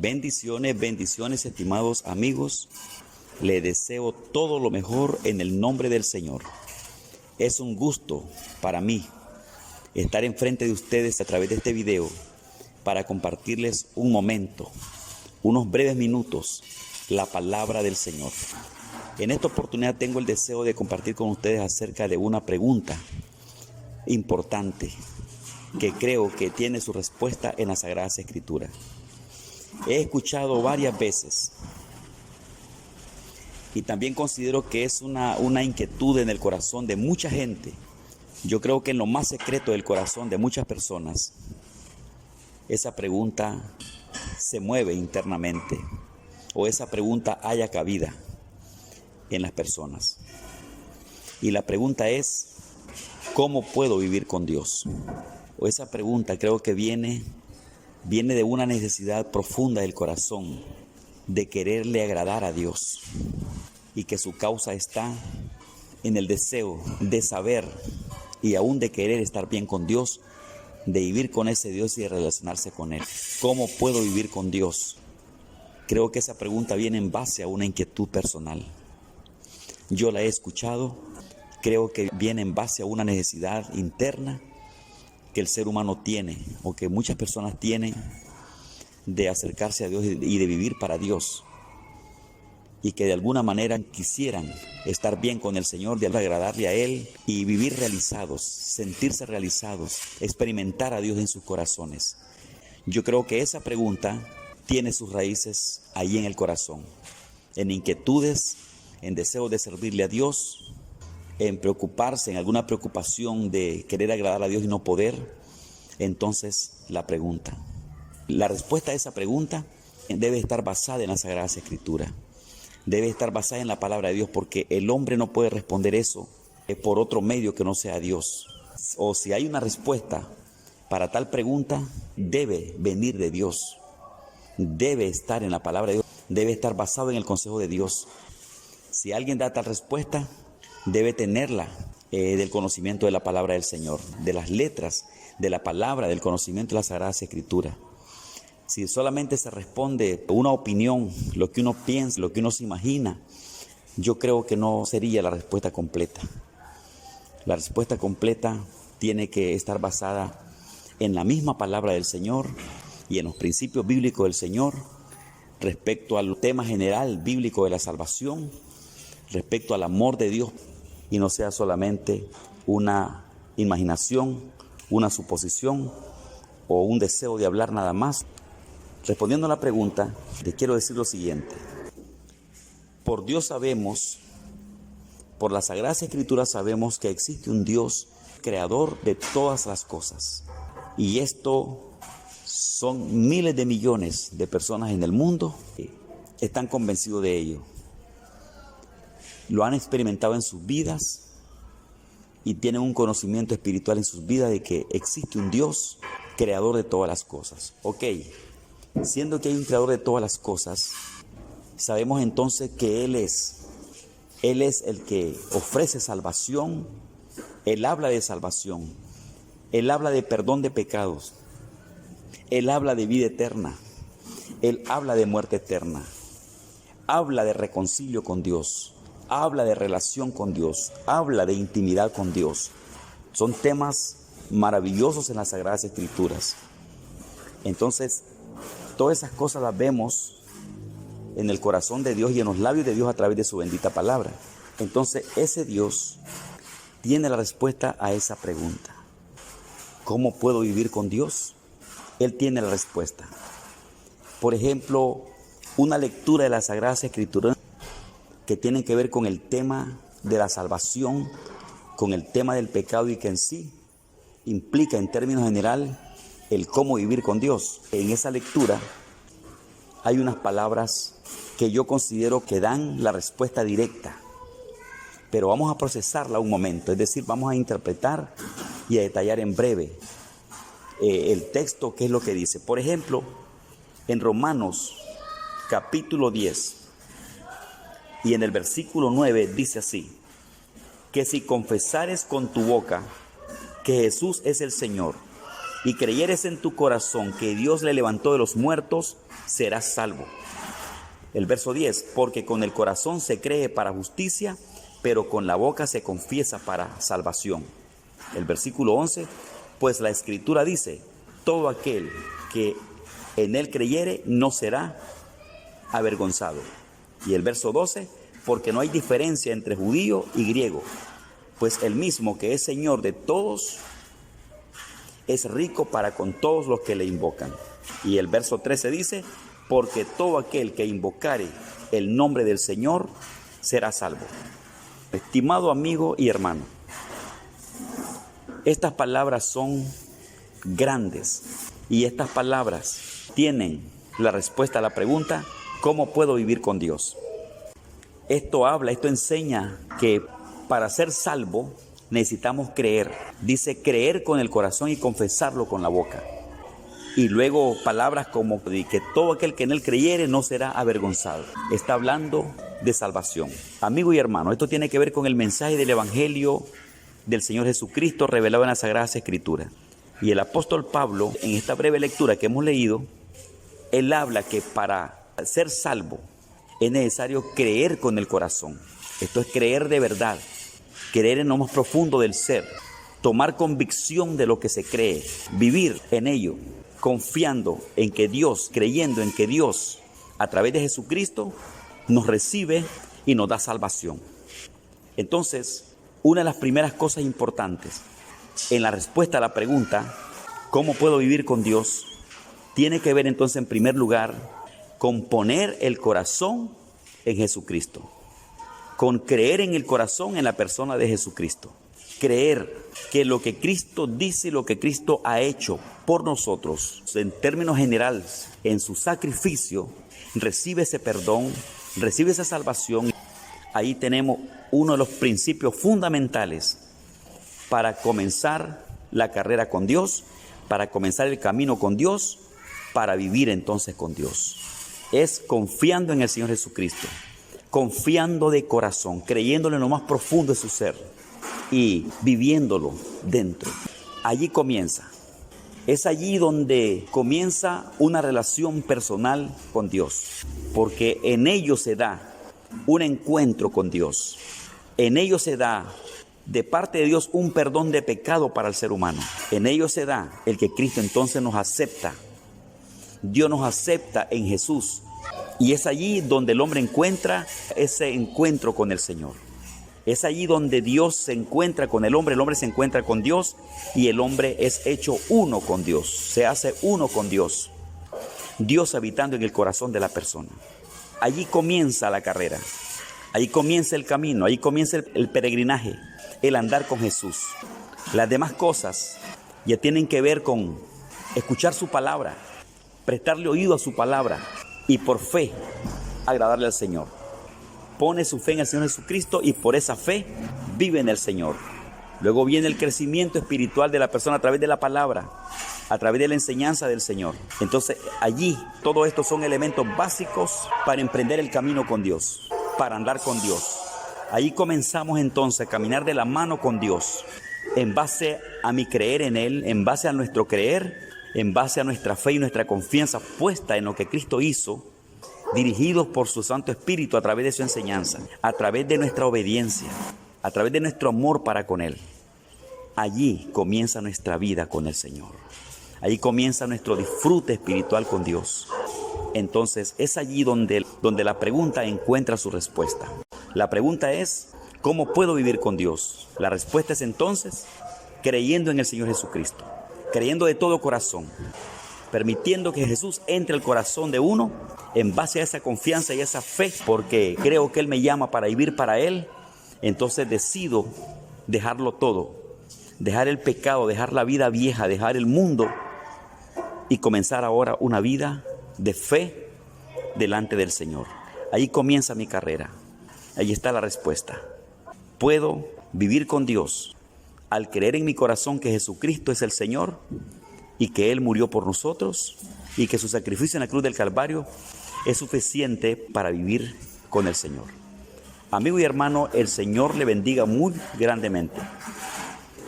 Bendiciones, bendiciones, estimados amigos. Les deseo todo lo mejor en el nombre del Señor. Es un gusto para mí estar enfrente de ustedes a través de este video para compartirles un momento, unos breves minutos, la palabra del Señor. En esta oportunidad tengo el deseo de compartir con ustedes acerca de una pregunta importante que creo que tiene su respuesta en las Sagradas Escrituras. He escuchado varias veces y también considero que es una inquietud en el corazón de mucha gente. Yo creo que en lo más secreto del corazón de muchas personas, esa pregunta se mueve internamente o esa pregunta haya cabida en las personas. Y la pregunta es, ¿cómo puedo vivir con Dios? O esa pregunta creo que viene de una necesidad profunda del corazón de quererle agradar a Dios y que su causa está en el deseo de saber y aún de querer estar bien con Dios, de vivir con ese Dios y de relacionarse con Él. ¿Cómo puedo vivir con Dios? Creo que esa pregunta viene en base a una inquietud personal. Yo la he escuchado, creo que viene en base a una necesidad interna que el ser humano tiene o que muchas personas tienen de acercarse a Dios y de vivir para Dios, y que de alguna manera quisieran estar bien con el Señor, de agradarle a Él y vivir realizados, sentirse realizados, experimentar a Dios en sus corazones. Yo creo que esa pregunta tiene sus raíces ahí en el corazón, en inquietudes, en deseos de servirle a Dios, en preocuparse, en alguna preocupación de querer agradar a Dios y no poder. Entonces la respuesta a esa pregunta debe estar basada en las Sagradas Escrituras, debe estar basada en la palabra de Dios, porque el hombre no puede responder eso por otro medio que no sea Dios. O si hay una respuesta para tal pregunta, debe venir de Dios, debe estar en la palabra de Dios, debe estar basado en el consejo de Dios. Si alguien da tal respuesta, debe tenerla del conocimiento de la palabra del Señor, de las letras, de la palabra, del conocimiento de las Sagradas Escrituras. Si solamente se responde una opinión, lo que uno piensa, lo que uno se imagina, yo creo que no sería la respuesta completa. La respuesta completa tiene que estar basada en la misma palabra del Señor y en los principios bíblicos del Señor respecto al tema general bíblico de la salvación, respecto al amor de Dios, y no sea solamente una imaginación, una suposición o un deseo de hablar nada más. Respondiendo a la pregunta, te quiero decir lo siguiente. Por Dios sabemos, por las Sagradas Escrituras sabemos que existe un Dios creador de todas las cosas. Y esto son miles de millones de personas en el mundo que están convencidos de ello. Lo han experimentado en sus vidas y tienen un conocimiento espiritual en sus vidas de que existe un Dios creador de todas las cosas. Ok, siendo que hay un creador de todas las cosas, sabemos entonces que Él es el que ofrece salvación. Él habla de salvación, Él habla de perdón de pecados, Él habla de vida eterna, Él habla de muerte eterna, habla de reconcilio con Dios, habla de relación con Dios, habla de intimidad con Dios. Son temas maravillosos en las Sagradas Escrituras. Entonces, todas esas cosas las vemos en el corazón de Dios y en los labios de Dios a través de su bendita palabra. Entonces, ese Dios tiene la respuesta a esa pregunta. ¿Cómo puedo vivir con Dios? Él tiene la respuesta. Por ejemplo, una lectura de las Sagradas Escrituras que tienen que ver con el tema de la salvación, con el tema del pecado, y que en sí implica en términos general el cómo vivir con Dios. En esa lectura hay unas palabras que yo considero que dan la respuesta directa, pero vamos a procesarla un momento, es decir, vamos a interpretar y a detallar en breve el texto, qué es lo que dice. Por ejemplo, en Romanos capítulo 10 y en el versículo 9 dice así: que si confesares con tu boca que Jesús es el Señor y creyeres en tu corazón que Dios le levantó de los muertos, serás salvo. El verso 10, porque con el corazón se cree para justicia, pero con la boca se confiesa para salvación. El versículo 11, pues la Escritura dice, todo aquel que en él creyere no será avergonzado. Y el verso 12, porque no hay diferencia entre judío y griego, pues el mismo que es Señor de todos es rico para con todos los que le invocan. Y el verso 13 dice, porque todo aquel que invocare el nombre del Señor será salvo. Estimado amigo y hermano, estas palabras son grandes y estas palabras tienen la respuesta a la pregunta, ¿cómo puedo vivir con Dios? Esto enseña que para ser salvo necesitamos creer. Dice creer con el corazón y confesarlo con la boca. Y luego palabras como que todo aquel que en él creyere no será avergonzado. Está hablando de salvación. Amigo y hermano, esto tiene que ver con el mensaje del Evangelio del Señor Jesucristo revelado en las Sagradas Escrituras. Y el apóstol Pablo, en esta breve lectura que hemos leído, él habla que para ser salvo es necesario creer con el corazón. Esto es creer de verdad, creer en lo más profundo del ser, tomar convicción de lo que se cree, vivir en ello, confiando en que Dios, creyendo en que Dios, a través de Jesucristo, nos recibe y nos da salvación. Entonces, una de las primeras cosas importantes en la respuesta a la pregunta, ¿cómo puedo vivir con Dios?, tiene que ver entonces en primer lugar con poner el corazón en Jesucristo, con creer en el corazón en la persona de Jesucristo, creer que lo que Cristo dice y lo que Cristo ha hecho por nosotros, en términos generales, en su sacrificio, recibe ese perdón, recibe esa salvación. Ahí tenemos uno de los principios fundamentales para comenzar la carrera con Dios, para comenzar el camino con Dios, para vivir entonces con Dios. Es confiando en el Señor Jesucristo, confiando de corazón, creyéndole en lo más profundo de su ser y viviéndolo dentro. Allí comienza. Es allí donde comienza una relación personal con Dios, porque en ello se da un encuentro con Dios. En ello se da de parte de Dios un perdón de pecado para el ser humano. En ello se da el que Cristo entonces nos acepta. Dios nos acepta en Jesús. Y es allí donde el hombre encuentra ese encuentro con el Señor. Es allí donde Dios se encuentra con el hombre se encuentra con Dios y el hombre es hecho uno con Dios. Se hace uno con Dios. Dios habitando en el corazón de la persona. Allí comienza la carrera. Ahí comienza el camino, ahí comienza el peregrinaje, el andar con Jesús. Las demás cosas ya tienen que ver con escuchar su palabra, prestarle oído a su palabra y por fe agradarle al Señor. Pone su fe en el Señor Jesucristo y por esa fe vive en el Señor. Luego viene el crecimiento espiritual de la persona a través de la palabra, a través de la enseñanza del Señor. Entonces allí todo esto son elementos básicos para emprender el camino con Dios, para andar con Dios. Ahí comenzamos entonces a caminar de la mano con Dios, en base a mi creer en Él, en base a nuestro creer, en base a nuestra fe y nuestra confianza puesta en lo que Cristo hizo, dirigidos por su Santo Espíritu a través de su enseñanza, a través de nuestra obediencia, a través de nuestro amor para con Él. Allí comienza nuestra vida con el Señor. Allí comienza nuestro disfrute espiritual con Dios. Entonces es allí donde la pregunta encuentra su respuesta. La pregunta es, ¿cómo puedo vivir con Dios? La respuesta es entonces, creyendo en el Señor Jesucristo, creyendo de todo corazón, permitiendo que Jesús entre al corazón de uno en base a esa confianza y esa fe, porque creo que Él me llama para vivir para Él. Entonces decido dejarlo todo, dejar el pecado, dejar la vida vieja, dejar el mundo y comenzar ahora una vida de fe delante del Señor. Ahí comienza mi carrera. Ahí está la respuesta. Puedo vivir con Dios al creer en mi corazón que Jesucristo es el Señor y que Él murió por nosotros y que su sacrificio en la cruz del Calvario es suficiente para vivir con el Señor. Amigo y hermano, el Señor le bendiga muy grandemente.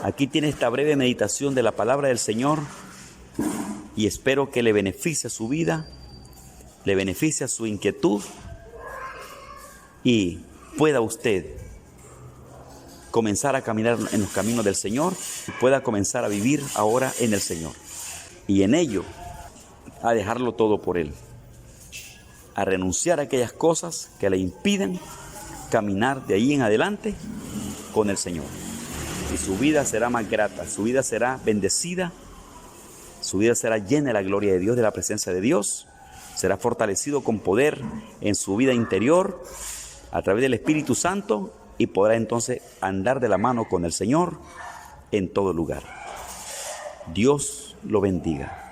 Aquí tiene esta breve meditación de la palabra del Señor Y espero que le beneficie a su vida, le beneficie a su inquietud y pueda usted comenzar a caminar en los caminos del Señor y pueda comenzar a vivir ahora en el Señor. Y en ello, a dejarlo todo por Él. A renunciar a aquellas cosas que le impiden caminar de ahí en adelante con el Señor. Y su vida será más grata, su vida será bendecida, su vida será llena de la gloria de Dios, de la presencia de Dios. Será fortalecido con poder en su vida interior a través del Espíritu Santo y podrá entonces andar de la mano con el Señor en todo lugar. Dios lo bendiga.